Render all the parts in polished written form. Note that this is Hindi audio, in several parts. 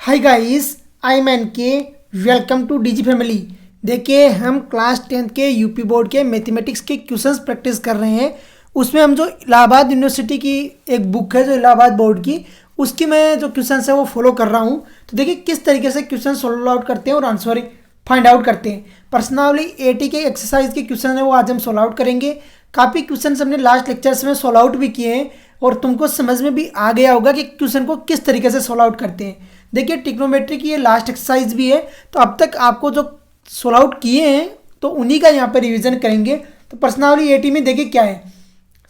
Hi guys, I am N K. Welcome to DG family. देखिए, हम क्लास 10th के यूपी बोर्ड के मैथमेटिक्स के क्वेश्चंस प्रैक्टिस कर रहे हैं। उसमें हम जो इलाहाबाद यूनिवर्सिटी की एक बुक है, जो इलाहाबाद बोर्ड की, उसकी मैं जो क्वेश्चंस है वो फॉलो कर रहा हूँ। तो देखिए किस तरीके से क्वेश्चन सोल्व आउट करते हैं और आंसर फाइंड आउट करते हैं। पर्सनली 80 के एक्सरसाइज के क्वेश्चन है वो आज हम सोल्व आउट करेंगे। काफ़ी क्वेश्चन हमने लास्ट लेक्चर्स में सोल्व आउट भी किए हैं और तुमको समझ में भी आ गया होगा कि क्वेश्चन को किस तरीके से सोल्व आउट करते हैं। देखिए, ट्रिग्नोमेट्री की ये लास्ट एक्सरसाइज भी है, तो अब तक आपको जो सोल्व आउट किए हैं तो उन्हीं का यहाँ पर रिवीजन करेंगे। तो पर्सनली 80 में देखिए क्या है।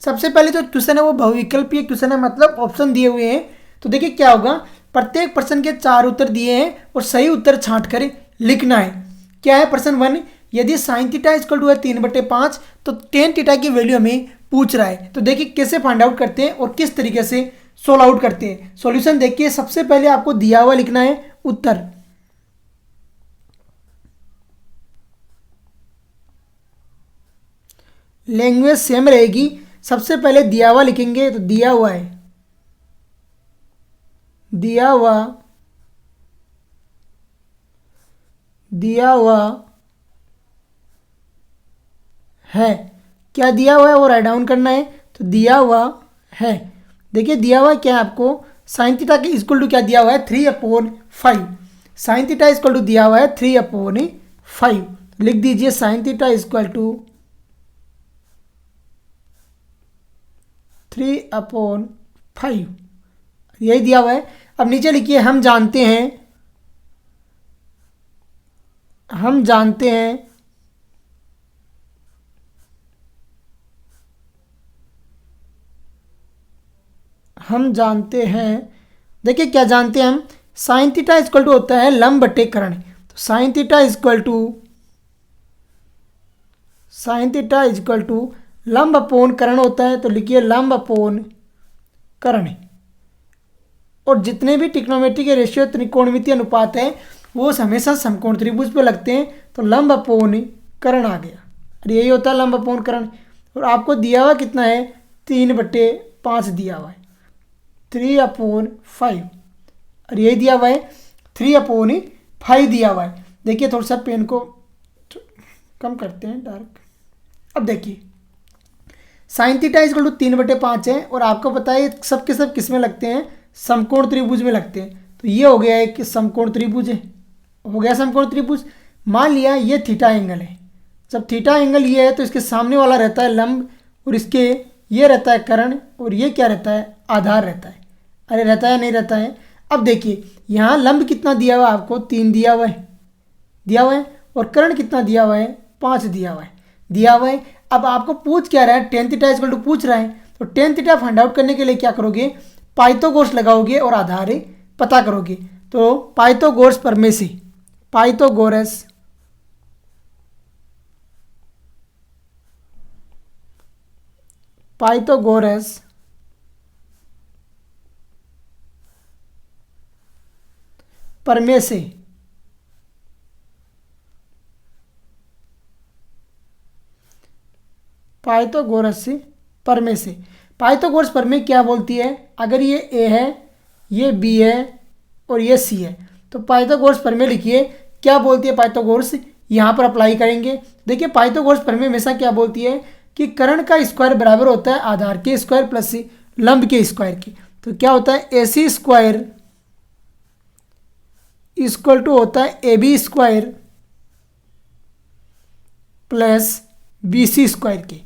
सबसे पहले जो क्वेश्चन है वो बहुविकल्पीय क्वेश्चन है, मतलब ऑप्शन दिए हुए हैं। तो देखिए क्या होगा, प्रत्येक प्रश्न के 4 उत्तर दिए हैं और सही उत्तर छांट कर लिखना है। क्या है प्रश्न 1, यदि साइन थीटा इक्वल टू है 3/5 तो टेन थीटा की वैल्यू हमें पूछ रहा है। तो देखिए कैसे फाइंड आउट करते हैं और किस तरीके से सोल्व आउट करते हैं। सॉल्यूशन देखिए, सबसे पहले आपको दिया हुआ लिखना है उत्तर। लैंग्वेज सेम रहेगी। सबसे पहले दिया हुआ लिखेंगे, तो दिया हुआ है, दिया हुआ, दिया हुआ है। क्या दिया हुआ है वो राइट डाउन करना है। तो दिया हुआ है, देखिए दिया हुआ क्या है आपको, साइन थीटा के इक्वल टू क्या दिया हुआ है 3/5। साइन थीटा इक्वल टू दिया हुआ है 3/5। लिख दीजिए साइन थीटा इक्वल टू 3/5, यही दिया हुआ है। अब नीचे लिखिए हम जानते हैं, हम जानते हैं, हम जानते हैं। देखिए क्या जानते हैं हम, साइन थीटा इक्वल टू होता है लंब बटे कर्ण। तो sine theta equal to, sine theta equal to लंब अपोन कर्ण होता है। तो लिखिए लंब अपोन कर्ण। और जितने भी ट्रिग्नोमेट्री के रेशियो त्रिकोणमितीय अनुपात हैं वो हमेशा समकोण त्रिभुज पे लगते हैं। तो लंब अपोन कर्ण आ गया, और यही होता है लंब अपोन कर्ण। और आपको दिया हुआ कितना है, 3/5 दिया हुआ है, 3/5, और यही दिया हुआ है 3/5 दिया हुआ है। देखिए थोड़ा सा पेन को कम करते हैं, डार्क। अब देखिए साइन थीटा इक्वल टू 3/5 है, और आपको पता है सब के सब किस में लगते हैं, समकोण त्रिभुज में लगते हैं। तो ये हो गया एक समकोण त्रिभुज है, हो गया समकोण त्रिभुज। मान लिया ये थीटा एंगल है। जब थीटा एंगल ये है तो इसके सामने वाला रहता है लंब, और इसके ये रहता है कर्ण, और ये क्या रहता है, आधार रहता है। अरे रहता है नहीं रहता है। अब देखिए यहाँ लंब कितना दिया हुआ है आपको, 3 दिया हुआ है, दिया हुआ है, और कर्ण कितना दिया हुआ है, 5 दिया हुआ है, दिया हुआ है। अब आपको पूछ क्या रहा है, टेन थीटा इक्वल टू पूछ रहा है। तो टेन थीटा फाइंड आउट करने के लिए क्या करोगे, पाइथागोरस लगाओगे और आधार पता करोगे। तो पाइथागोरस प्रमेय से, पाइथागोरस पाइथागोरस प्रमेय से पाइथागोरस प्रमेय से पाइथागोरस प्रमेय क्या बोलती है, अगर ये ए है, ये बी है और ये सी है, तो पाइथागोरस प्रमेय लिखिए क्या बोलती है। पाइथागोरस यहाँ पर अप्लाई करेंगे। देखिए पाइथागोरस प्रमेय हमेशा क्या बोलती है कि कर्ण का स्क्वायर बराबर होता है आधार के स्क्वायर प्लस लंब के स्क्वायर की। तो क्या होता है, A C square equal to होता है A B square plus B C square की।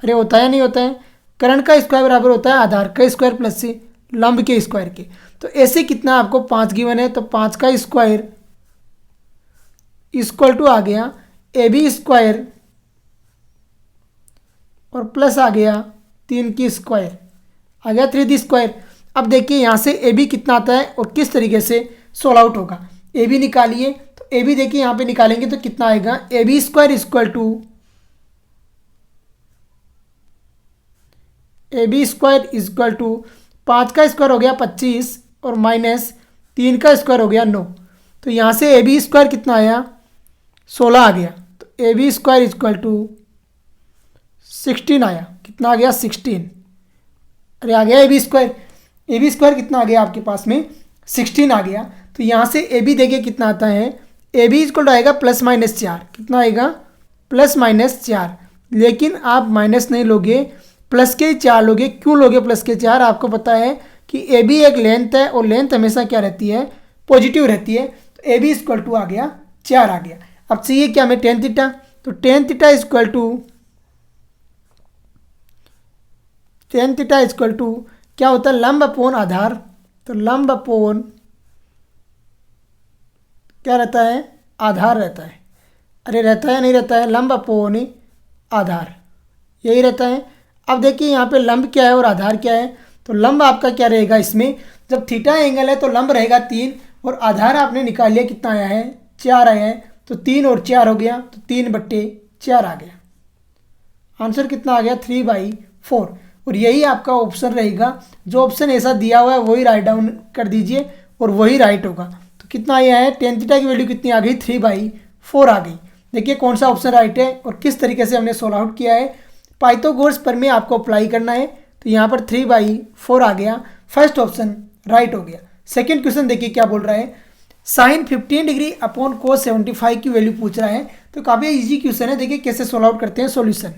अरे होता है नहीं होता है, कर्ण का स्क्वायर बराबर होता है आधार का स्क्वायर प्लस लंब के स्क्वायर के। तो ऐसे कितना आपको 5 गिवन है, तो 5 का स्क्वायर इक्वल टू आ गया ए बी स्क्वायर और प्लस आ गया 3 की स्क्वायर, आ गया 3 दी स्क्वायर। अब देखिए यहाँ से ए बी कितना आता है और किस तरीके से सोल्व आउट होगा। ए बी निकालिए, तो ए बी देखिए यहाँ पे निकालेंगे तो कितना आएगा, A B square equal to, A B square equal to 5 का स्क्वायर हो गया 25 और माइनस 3 का स्क्वायर हो गया 9। तो यहाँ से ए बी स्क्वायर कितना आया, 16 आ गया। तो A B square equal to 16 आया, कितना आ गया 16। अरे आ गया A B square, A B square कितना आ गया आपके पास में 16 आ गया। तो यहाँ से ए बी देखिए कितना आता है, ए बी इक्वल टू आएगा +-4, कितना आएगा +-4, लेकिन आप माइनस नहीं लोगे, प्लस के 4 लोगे। क्यों लोगे प्लस के 4? आपको पता है कि ए बी एक लेंथ है और लेंथ हमेशा क्या रहती है, पॉजिटिव रहती है। तो ए बी इक्वल टू आ गया 4 आ गया। अब चाहिए क्या हमें tan थीटा, तो tan थीटा इक्वल टू क्या होता है, लंब अपॉन आधार। तो लंब अपॉन क्या रहता है, आधार रहता है। अरे रहता है या नहीं रहता है, लंब अपॉन आधार, यही रहता है। अब देखिए यहाँ पे लंब क्या है और आधार क्या है। तो लंब आपका क्या रहेगा इसमें, जब थीटा एंगल है तो लंब रहेगा 3 और आधार आपने निकाल लिया, कितना आया है 4 आया है। तो 3 और 4 हो गया, तो 3/4 आ गया। आंसर कितना आ गया 3/4। और यही आपका ऑप्शन रहेगा। जो ऑप्शन ऐसा दिया हुआ है वही राइट डाउन कर दीजिए और वही राइट होगा। तो कितना आया है, tan थीटा की वैल्यू कितनी आ गई, 3/4 आ गई। देखिए कौन सा ऑप्शन राइट है और किस तरीके से हमने सोल्व आउट किया है। पाइथागोरस प्रमेय आपको अप्लाई करना है। तो यहाँ पर 3/4 आ गया, फर्स्ट ऑप्शन राइट हो गया। सेकेंड क्वेश्चन देखिए क्या बोल रहा है, साइन 15 डिग्री अपॉन cos 75 की वैल्यू पूछ रहा है। तो काफ़ी इजी क्वेश्चन है, देखिए कैसे सोल्व आउट करते हैं सॉल्यूशन।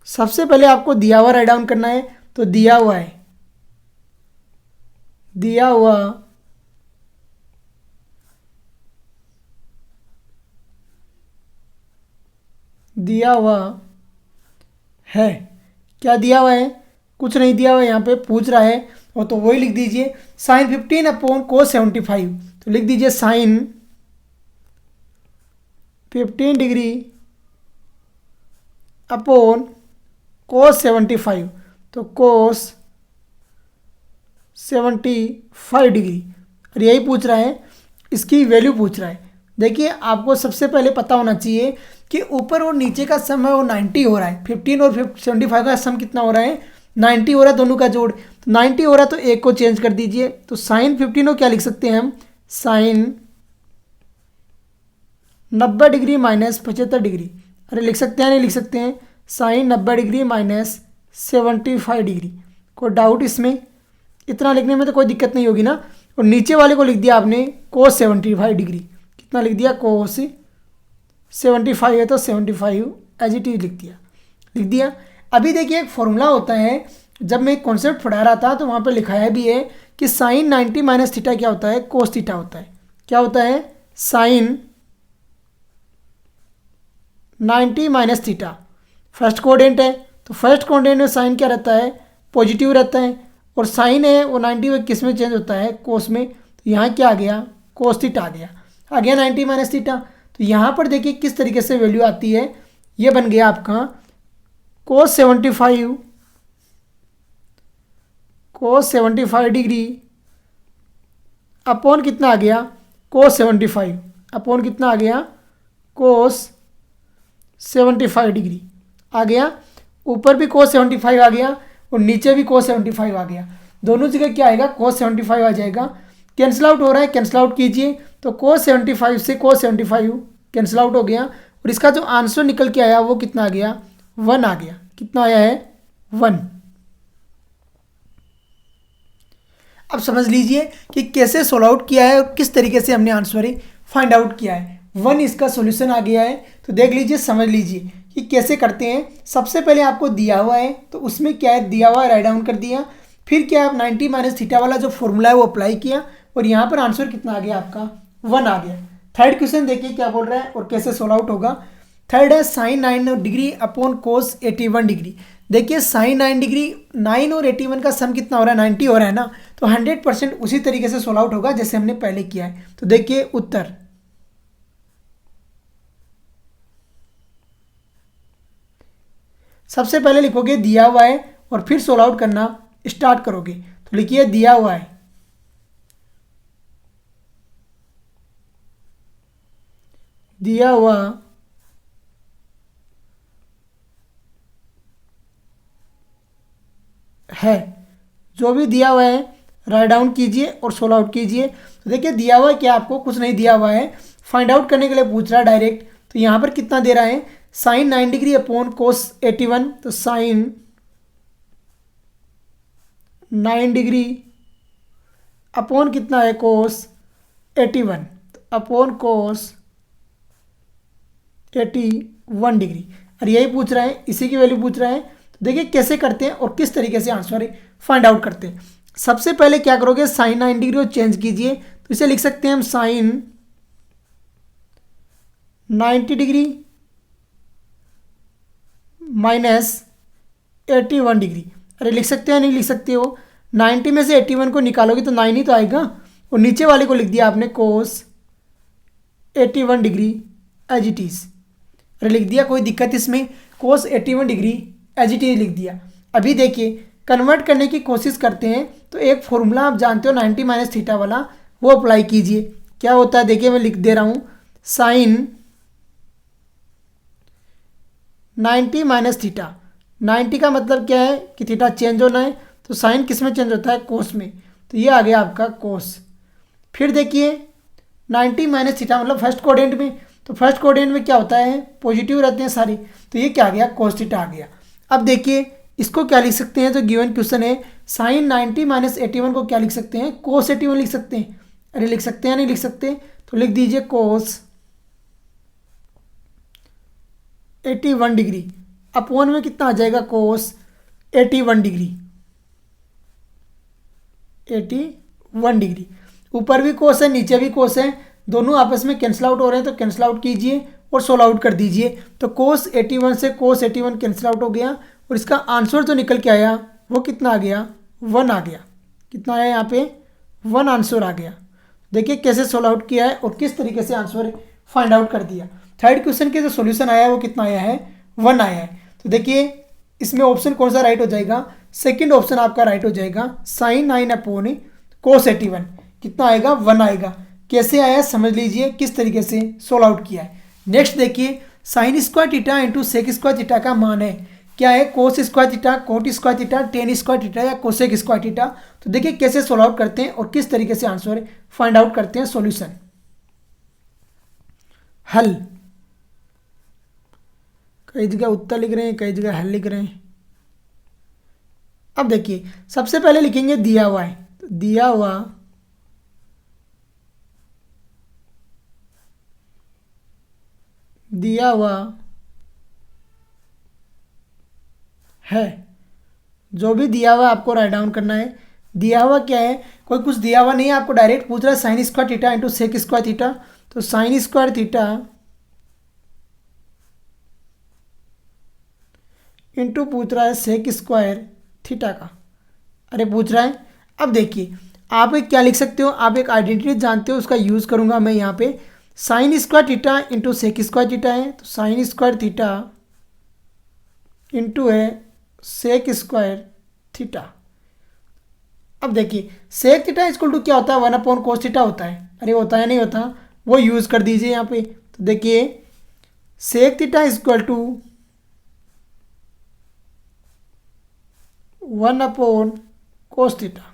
सबसे पहले आपको दिया हुआ राइट डाउन करना है। तो दिया हुआ है, दिया हुआ है, क्या दिया हुआ है, कुछ नहीं दिया हुआ है, यहाँ पे पूछ रहा है और तो वही लिख दीजिए साइन 15 अपॉन cos 75। तो लिख दीजिए साइन 15 डिग्री अपॉन cos 75। तो cos 75 डिग्री, और यही पूछ रहा है, इसकी वैल्यू पूछ रहा है। देखिए आपको सबसे पहले पता होना चाहिए कि ऊपर और नीचे का सम है वो 90 हो रहा है। 15 और 75 का सम कितना हो रहा है, 90 हो रहा है, दोनों का जोड़। तो 90 हो रहा है तो एक को चेंज कर दीजिए। तो साइन 15 को क्या लिख सकते हैं हम, साइन 90 डिग्री माइनस 75 डिग्री। अरे लिख सकते हैं नहीं लिख सकते हैं, साइन 90 डिग्री माइनस 75 डिग्री। कोई डाउट इसमें, इतना लिखने में तो कोई दिक्कत नहीं होगी ना। और नीचे वाले को लिख दिया आपने cos 75 डिग्री, कितना लिख दिया cos 75 है तो 75 एज इट इज लिख दिया। अभी देखिए एक फॉर्मूला होता है, जब मैं कॉन्सेप्ट पढ़ा रहा था तो वहाँ पे लिखाया भी है कि साइन 90 माइनस थीटा क्या होता है, cos थीटा होता है। क्या होता है, sine 90 minus theta first coordinate है। तो फर्स्ट कोऑर्डिनेट में साइन क्या रहता है, पॉजिटिव रहता है, और साइन है वो 90 में किस में चेंज होता है, कोस में। तो यहाँ क्या आ गया, कोस थीटा आ गया 90 माइनस थीटा। तो यहाँ पर देखिए किस तरीके से वैल्यू आती है, ये बन गया आपका cos 75 डिग्री अपॉन कितना आ गया, cos 75 अपॉन कितना आ गया, cos 75 डिग्री आ गया। ऊपर भी cos 75 आ गया और नीचे भी cos 75 आ गया। दोनों जगह क्या आएगा, cos 75 आ जाएगा। कैंसिल आउट हो रहा है, कैंसिल आउट कीजिए। तो cos 75 से cos 75 कैंसिल आउट हो गया और इसका जो आंसर निकल के आया वो कितना आ गया, 1 आ गया। कितना आया है, 1। अब समझ लीजिए कि कैसे सोल्व आउट किया है और किस तरीके से हमने आंसर फाइंड आउट किया है। 1 इसका सॉल्यूशन आ गया है। तो देख लीजिए, समझ लीजिए कि कैसे करते हैं। सबसे पहले आपको दिया हुआ है तो उसमें क्या है, दिया हुआ राइट डाउन कर दिया। फिर क्या, आप 90 माइनस थीटा वाला जो फॉर्मूला है वो अप्लाई किया और यहाँ पर आंसर कितना आ गया आपका, 1 आ गया। थर्ड क्वेश्चन देखिए क्या बोल रहा है और कैसे सोल्व आउट होगा। थर्ड है sine 9 degree upon cos 81 degree. देखिए साइन 9 डिग्री, 9 और 81 का सम कितना हो रहा है, 90 हो रहा है ना। तो 100% उसी तरीके से सोल्व आउट होगा जैसे हमने पहले किया है। तो देखिए उत्तर, सबसे पहले लिखोगे दिया हुआ है और फिर सोल्व आउट करना स्टार्ट करोगे। तो लिखिए दिया हुआ है, दिया हुआ है, जो भी दिया हुआ है राइट डाउन कीजिए और सोल्व आउट कीजिए। तो देखिए दिया हुआ है क्या, आपको कुछ नहीं दिया हुआ है, फाइंड आउट करने के लिए पूछ रहा है डायरेक्ट। तो यहाँ पर कितना दे रहा है, साइन 9 डिग्री अपॉन कोस 81। तो साइन 9 डिग्री अपॉन कितना है कोस 81 अपॉन कोस 81 डिग्री। और यही पूछ रहा है, इसी की वैल्यू पूछ रहा है। तो देखिए कैसे करते हैं और किस तरीके से आंसर फाइंड आउट करते हैं। सबसे पहले क्या करोगे, साइन 9 डिग्री को चेंज कीजिए। तो इसे लिख सकते हैं हम साइन 90 डिग्री माइनस 81 डिग्री। अरे लिख सकते हैं, नहीं लिख सकते हो? 90 में से 81 को निकालोगे तो 9 ही तो आएगा। और नीचे वाले को लिख दिया आपने कोस 81 डिग्री एज इट इज़। अरे लिख दिया, कोई दिक्कत इसमें? कोस 81 डिग्री एज इट इज लिख दिया। अभी देखिए कन्वर्ट करने की कोशिश करते हैं। तो एक फॉर्मूला आप जानते हो 90 माइनस थीटा वाला, वो अप्लाई कीजिए। क्या होता है देखिए, मैं लिख दे रहा हूँ साइन 90 माइनस थीटा। 90 का मतलब क्या है कि थीटा चेंज होना है, तो साइन किस में चेंज होता है, कोस में। तो ये आ गया आपका कोस। फिर देखिए 90 माइनस थीटा मतलब फर्स्ट कोऑर्डिनेट में, तो फर्स्ट कोऑर्डिनेट में क्या होता है, पॉजिटिव रहते हैं सारे। तो ये क्या आ गया, कोस थीटा आ गया। अब देखिए इसको क्या लिख सकते हैं, तो गिवन क्वेश्चन है साइन 90 माइनस 81 को क्या लिख सकते हैं, कोस 81 लिख सकते हैं। अरे लिख सकते हैं, नहीं लिख सकते? तो लिख दीजिए कोस 81 डिग्री अपॉन में कितना आ जाएगा, कोस 81 डिग्री 81 डिग्री। ऊपर भी कोस है नीचे भी कोस है, दोनों आपस में कैंसिल आउट हो रहे हैं, तो कैंसिल आउट कीजिए और सोल्व आउट कर दीजिए। तो कोस 81 से कोस 81 कैंसिल आउट हो गया और इसका आंसर जो निकल के आया वो कितना आ गया, 1 आ गया। कितना आया यहाँ पे, 1 आंसर आ गया। देखिए कैसे सोल्व आउट किया है और किस तरीके से आंसर फाइंड आउट कर दिया। थर्ड क्वेश्चन के जो सोल्यूशन आया है वो कितना आया है, 1 आया है। तो देखिए इसमें ऑप्शन कौन सा राइट हो जाएगा, सेकंड ऑप्शन आपका राइट हो जाएगा, साइन 9 अपॉन कोस 81 कितना आएगा, 1 आएगा। कैसे आया समझ लीजिए, किस तरीके से सोल्व आउट किया है। नेक्स्ट देखिए sine square theta into sec square theta का मान है क्या है, cos square theta, cot square theta, tan square theta या कोसेक स्क्वायर थीटा। तो देखिए कैसे सोल्व आउट करते हैं और किस तरीके से आंसर फाइंड आउट करते हैं। सॉल्यूशन हल, कई जगह उत्तर लिख रहे हैं, कई जगह हल लिख रहे हैं। अब देखिए सबसे पहले लिखेंगे दिया हुआ है, तो दिया हुआ है, जो भी दिया हुआ आपको राइट डाउन करना है। दिया हुआ क्या है, कोई कुछ दिया हुआ नहीं है, आपको डायरेक्ट पूछ रहा है sine square theta into sec square theta. तो साइन स्क्वायर थीटा इंटू पूछ रहा है सेक स्क्वायर थीटा का। अरे पूछ रहा है। अब देखिए आप एक क्या लिख सकते हो, आप एक आइडेंटिटी जानते हो, उसका यूज़ करूंगा मैं यहाँ पे। Sine square theta into sec square theta है, तो साइन स्क्वायर थीटा इंटू है सेक स्क्वायर थीटा। अब देखिए सेक थीटा इक्वल टू क्या होता है, 1 अपॉन कोस थीटा होता है। अरे होता है नहीं होता, वो यूज़ कर दीजिए यहाँ पे। तो देखिए sec theta equal to 1 upon cos theta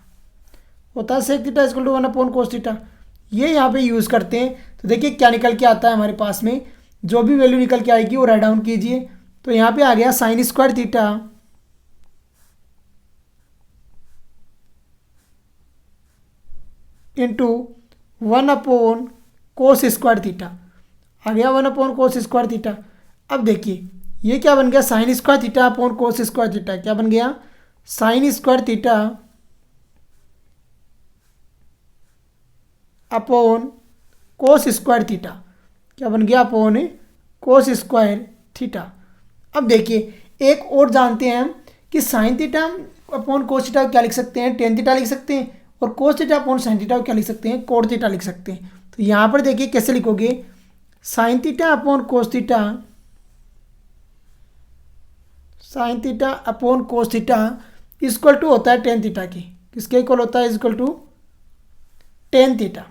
होता है, sec theta equal to 1 upon cos theta. ये यहाँ पे यूज़ करते हैं। तो देखिए क्या निकल के आता है हमारे पास में, जो भी वैल्यू निकल के आएगी वो राइट डाउन कीजिए। तो यहाँ पे आ गया sine square theta into 1 upon cos square theta, आ गया 1 अपॉन कोस स्क्वायर थीटा। अब देखिए ये क्या बन गया, sine square theta upon cos square theta. क्या बन गया, sine square theta upon cos square theta. क्या बन गया, अपॉन कोस स्क्वायर थीटा। अब देखिए एक और जानते हैं हम कि sign theta upon cos theta क्या लिख सकते हैं, टेन थीटा लिख सकते हैं, और कोस थीटा अपॉन साइन थीटा क्या लिख सकते हैं, कोट थीटा लिख सकते हैं। तो यहाँ पर देखिए कैसे लिखोगे, sine theta upon cos theta, sine theta upon cos theta equal to होता है टेन थीटा की। किसके इक्वल होता है, इक्वल टू टेन थीटा।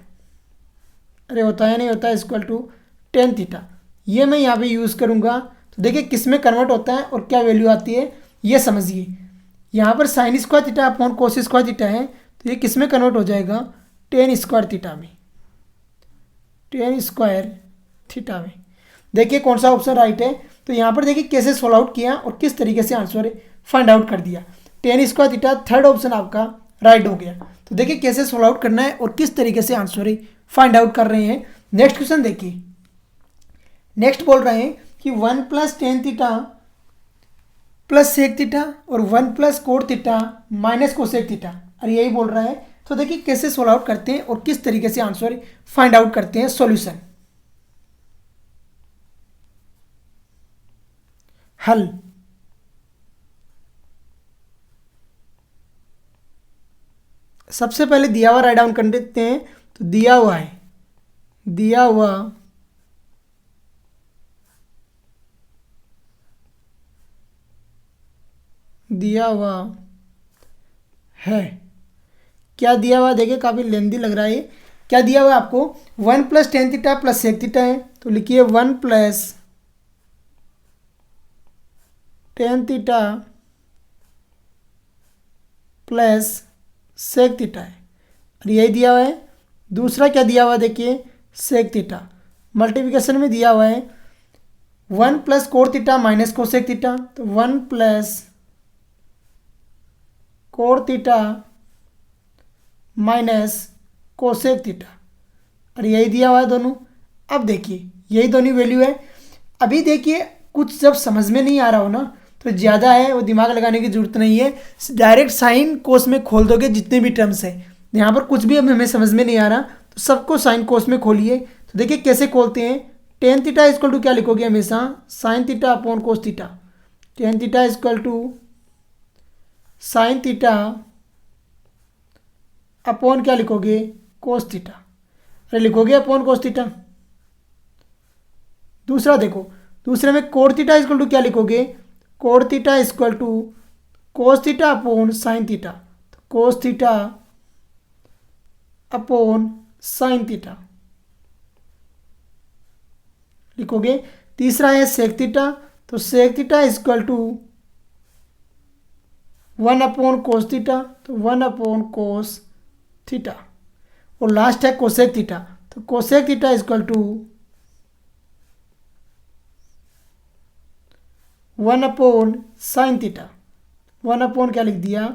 अरे होता है नहीं होता है, इक्वल टू टेन थीटा। ये मैं यहाँ पे यूज़ करूँगा। तो देखिए किस में कन्वर्ट होता है और क्या वैल्यू आती है ये समझिए। यहाँ पर sign square theta upon cos square theta है, तो ये किस में कन्वर्ट हो जाएगा, टेन स्क्वायर थीटा में, टेन स्क्वायर थीटा में। देखिए कौन सा ऑप्शन राइट है। तो यहाँ पर देखिए कैसे सोल्व आउट किया और किस तरीके से आंसर फाइंड आउट कर दिया। Ten square theta, third option आपका राइट हो गया। तो देखिए कैसे सोल्व आउट करना है और किस तरीके से आंसर फाइंड आउट कर रहे हैं। नेक्स्ट क्वेश्चन देखिए, नेक्स्ट बोल रहे हैं कि 1 plus tan theta plus sec theta और 1 plus cot theta minus cosec theta, और यही बोल रहा है। तो देखिए कैसे सोल्व आउट करते हैं और किस तरीके से आंसर फाइंड आउट करते हैं। सॉल्यूशन, हल। सबसे पहले दिया हुआ राइट डाउन कर देते हैं। तो दिया हुआ है, दिया हुआ है, क्या दिया हुआ देखिए, काफ़ी लेंदी लग रहा है ये। क्या दिया हुआ है आपको, 1 plus tan theta plus sec theta है। तो लिखिए 1 plus tan theta plus sec theta है, और यही दिया हुआ है। दूसरा क्या दिया हुआ है देखिए, सेक थीटा। मल्टीप्लिकेशन में दिया हुआ है 1 plus cot theta minus cosec theta. तो 1 plus cot theta minus cosec theta, और यही दिया हुआ है दोनों। अब देखिए यही दोनों वैल्यू है। अभी देखिए कुछ जब समझ में नहीं आ रहा हो ना, तो ज़्यादा है वो दिमाग लगाने की जरूरत नहीं है, डायरेक्ट साइन कोस में खोल दोगे जितने भी टर्म्स है। यहाँ पर कुछ भी अब हमें समझ में नहीं आ रहा तो सबको साइन कोस में खोलिए। तो देखिए कैसे खोलते हैं। टेन थीटा इक्वल टू क्या लिखोगे हमेशा, sine theta upon cos theta. Tan theta equal to sine theta upon क्या लिखोगे, कोस थीटा। अरे लिखोगे अपॉन कोस थीटा। दूसरा देखो, दूसरे में कोट थीटा इक्वल टू क्या लिखोगे, cot theta equal to cos theta upon sine theta. तो cos theta upon sine theta लिखोगे। तीसरा है सेक थीटा। तो sec theta equal to 1 upon cos theta. तो 1 अपॉन कोस थीटा। और लास्ट है कोसेक थीटा। तो cosec theta equal to 1 upon sine theta. 1 upon क्या लिख दिया,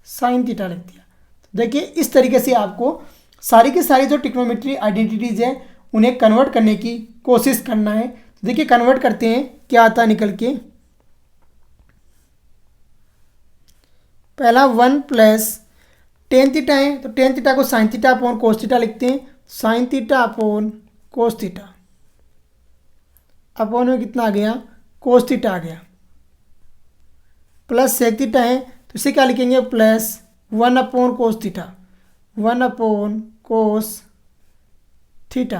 साइन थीटा लिख दिया। तो देखिए इस तरीके से आपको सारी की सारी जो ट्रिग्नोमेट्री आइडेंटिटीज है उन्हें कन्वर्ट करने की कोशिश करना है। तो देखिए कन्वर्ट करते हैं, क्या आता है निकल के। पहला 1 प्लस टेन थीटा है, तो टेन थीटा को sign theta upon cos theta लिखते हैं। Sign theta upon cos theta, upon में कितना आ गया, कोस थीटा आ गया। प्लस सेक थीटा है तो इसे क्या लिखेंगे, plus 1 upon cos theta. 1 upon cos theta.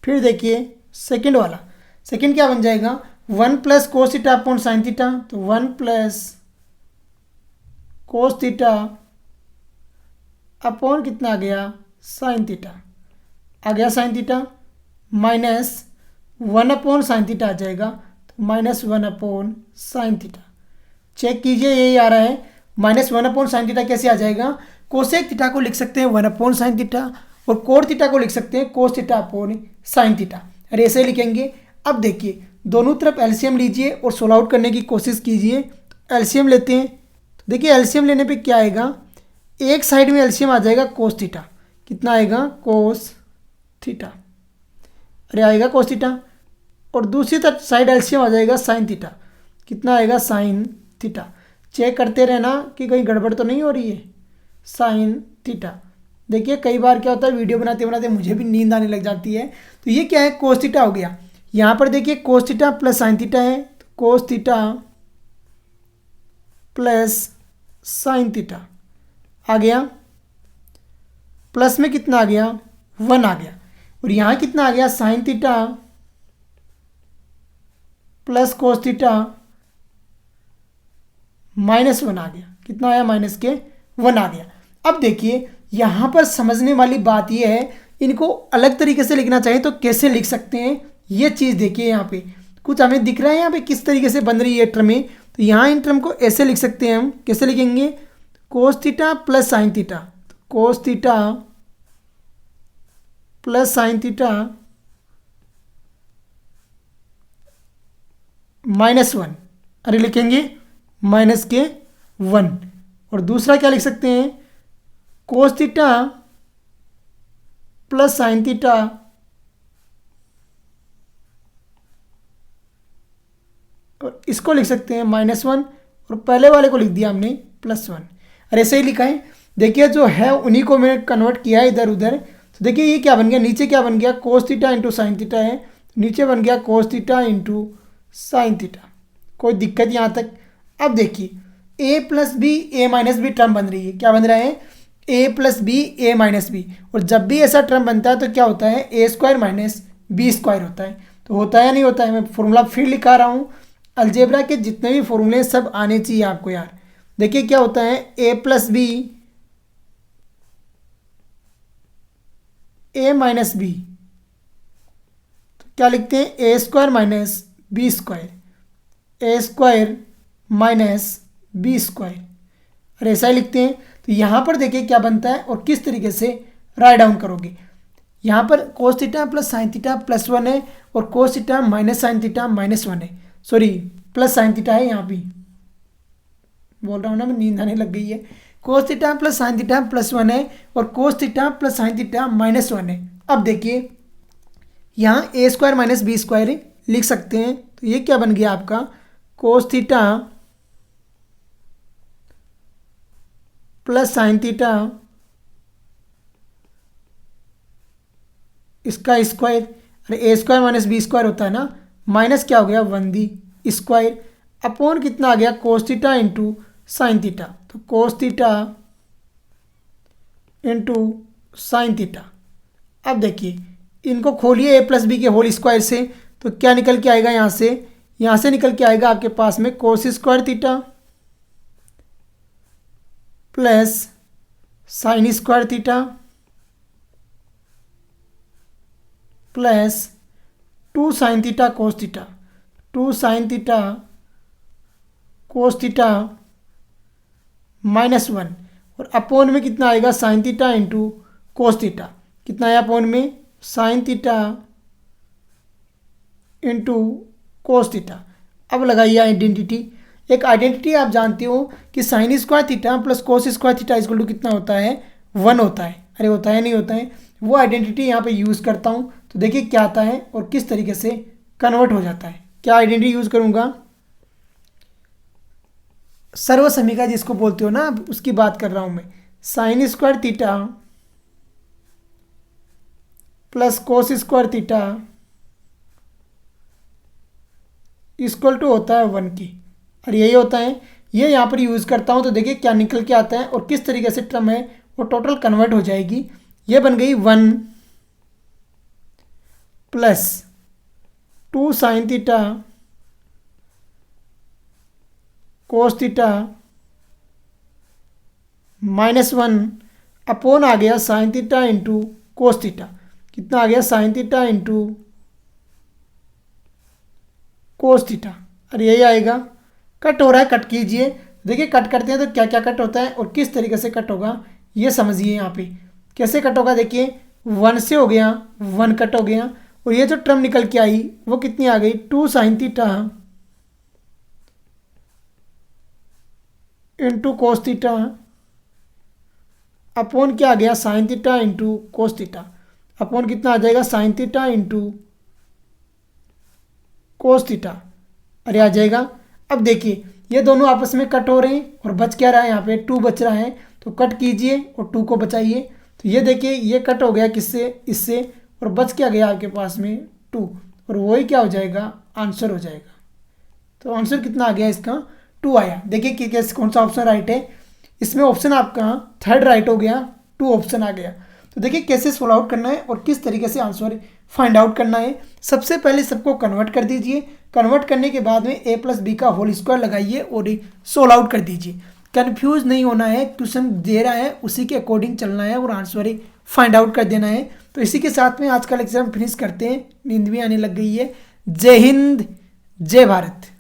फिर देखिए सेकंड वाला, सेकंड क्या बन जाएगा, 1 plus cos theta upon sine theta. तो 1 प्लस कोस थीटा अपॉन कितना आ गया, साइन थीटा आ गया, sine theta minus 1 upon sine theta आ जाएगा। तो minus 1 upon sine theta. Check कीजिए यही आ रहा है। माइनस 1 अपॉन साइन थीटा कैसे आ जाएगा, कोसेक थीटा को लिख सकते हैं 1 अपॉन साइन थीटा और कोट थीटा को लिख सकते हैं कोस थीटा अपॉन साइन थीटा, और ऐसे लिखेंगे। अब देखिए दोनों तरफ एलसीएम लीजिए और सोल्व आउट करने की कोशिश कीजिए। एलसीएम लेते हैं, तो देखिए एलसीएम लेने पे क्या आएगा, एक साइड में एलसीएम आ जाएगा कोस थीटा। कितना आएगा, कोस थीटा, अरे आएगा कोस थीटा। और दूसरी तरफ साइड एलसीएम आ जाएगा साइन थीटा। कितना आएगा, साइन थीटा। चेक करते रहना कि कहीं गड़बड़ तो नहीं हो रही है। Sine theta. देखिए कई बार क्या होता है, वीडियो बनाते बनाते मुझे भी नींद आने लग जाती है। तो ये क्या है, कोस थीटा हो गया। यहाँ पर देखिए cos theta plus sine theta है, तो cos theta plus sine theta आ गया। प्लस में कितना आ गया, 1 आ गया। और यहाँ कितना आ गया, sine theta plus cos theta minus 1 आ गया। कितना आया, माइनस के 1 आ गया। अब देखिए यहाँ पर समझने वाली बात यह है, इनको अलग तरीके से लिखना चाहिए तो कैसे लिख सकते हैं, ये चीज़ देखिए। यहाँ पे कुछ हमें दिख रहा है यहाँ पे किस तरीके से बन रही है टर्में। तो यहाँ इन टर्म को ऐसे लिख सकते हैं हम, कैसे लिखेंगे, कोस theta plus sine theta. Cos theta plus sine theta minus 1, अरे लिखेंगे माइनस के 1। और दूसरा क्या लिख सकते हैं, कोस थीटा प्लस साइन थीटा और इसको लिख सकते हैं -1 और पहले वाले को लिख दिया हमने +1। और ऐसे ही लिखा है। देखिए जो है उन्हीं को मैंने कन्वर्ट किया है इधर उधर। तो देखिए ये क्या बन गया, नीचे क्या बन गया, cos theta into sine theta है, नीचे बन गया cos theta into sine theta. कोई दिक्कत यहाँ तक। अब देखिए a plus B A minus B term बन रही है। क्या बन रहा है, a plus B A minus B. और जब भी ऐसा टर्म बनता है तो क्या होता है, a square minus B square होता है। तो होता है या नहीं होता है। मैं फॉर्मूला फिर लिखा रहा हूँ। अलजेब्रा के जितने भी फॉर्मूले सब आने चाहिए आपको यार। देखिए क्या होता है, a plus B A minus B, तो क्या लिखते हैं, A square minus B square, A square minus B square. और ऐसा ही लिखते हैं। तो यहाँ पर देखिए क्या बनता है और किस तरीके से राइट डाउन करोगे। यहाँ पर कोस थीटा प्लस साइन थीटा +1 है और cos theta minus sign theta -1 है। सॉरी प्लस साइन थीटा है, यहाँ भी बोल रहा हूँ ना मैं, नींद आने लग गई है। कोस थीटा प्लस साइन थीटा +1 है और कोस थीटा प्लस साइन थीटा -1 है। अब देखिए यहाँ ए स्क्वायर माइनस बी स्क्वायर लिख सकते हैं। तो ये क्या बन गया आपका, कोस थीटा प्लस साइन थीटा इसका स्क्वायर। अरे ए स्क्वायर माइनस बी स्क्वायर होता है ना, माइनस क्या हो गया 1d स्क्वायर अपॉन कितना आ गया, cos theta into sine theta. तो cos theta into sine theta. अब देखिए इनको खोलिए a प्लस बी के होल स्क्वायर से, तो क्या निकल के आएगा, यहाँ से निकल के आएगा आपके पास में cos square theta plus sine square theta plus 2 sine theta cos theta, 2 sine theta cos theta -1 और अपोन में कितना आएगा, sine theta into cos theta. कितना आया अपोन में, sine theta into cos theta. अब लगाइए आइडेंटिटी। एक आइडेंटिटी आप जानते हो कि sine square theta plus cos square theta equal to कितना होता है, 1 होता है। अरे होता है नहीं होता है, वो आइडेंटिटी यहाँ पे यूज़ करता हूँ। तो देखिए क्या आता है और किस तरीके से कन्वर्ट हो जाता है। क्या आइडेंटिटी यूज़ करूँगा, सर्वसमीका जिसको बोलते हो ना, उसकी बात कर रहा हूँ मैं। Sine square theta plus cos square theta equal to होता है 1 की। और यही होता है, ये यहाँ पर यूज़ करता हूँ। तो देखिए क्या निकल के आता है और किस तरीके से टर्म है वो टोटल कन्वर्ट हो जाएगी। ये बन गई 1 plus 2 sine theta cos theta -1 upon आ गया sine theta into cos theta. कितना आ गया, sine theta into cos theta. और यही आएगा। कट हो रहा है, कट कीजिए। देखिए कट करते हैं तो क्या क्या कट होता है और किस तरीके से कट होगा ये समझिए। यहाँ पे कैसे कट होगा, देखिए 1 से हो गया, 1 कट हो गया और ये जो टर्म निकल के आई वो कितनी आ गई, 2 sine theta into cos theta upon क्या आ गया, sine theta into cos theta upon कितना आ जाएगा, sign theta into cos theta. अरे आ जाएगा। अब देखिए ये दोनों आपस में कट हो रहे हैं और बच क्या रहा है, यहाँ पे 2 बच रहा है। तो कट कीजिए और 2 को बचाइए। तो ये देखिए ये कट हो गया किससे, इससे, और बच क्या गया आपके पास में 2, और वही क्या हो जाएगा, आंसर हो जाएगा। तो आंसर कितना आ गया इसका, 2 आया। देखिए कि कैसे कौन सा ऑप्शन राइट है। इसमें ऑप्शन आपका 3rd राइट हो गया, 2 ऑप्शन आ गया। तो देखिए कैसे सोल्व आउट करना है और किस तरीके से आंसर फाइंड आउट करना है। सबसे पहले सबको कन्वर्ट कर दीजिए। कन्वर्ट करने के बाद में a प्लस बी का होल स्क्वायर लगाइए और सोल्व आउट कर दीजिए। कंफ्यूज नहीं होना है, क्वेश्चन दे रहा है उसी के अकॉर्डिंग चलना है और आंसर फाइंड आउट कर देना है। तो इसी के साथ में आज का लेक्चर हम फिनिश करते हैं, नींद भी आने लग गई है। जय हिंद, जय भारत।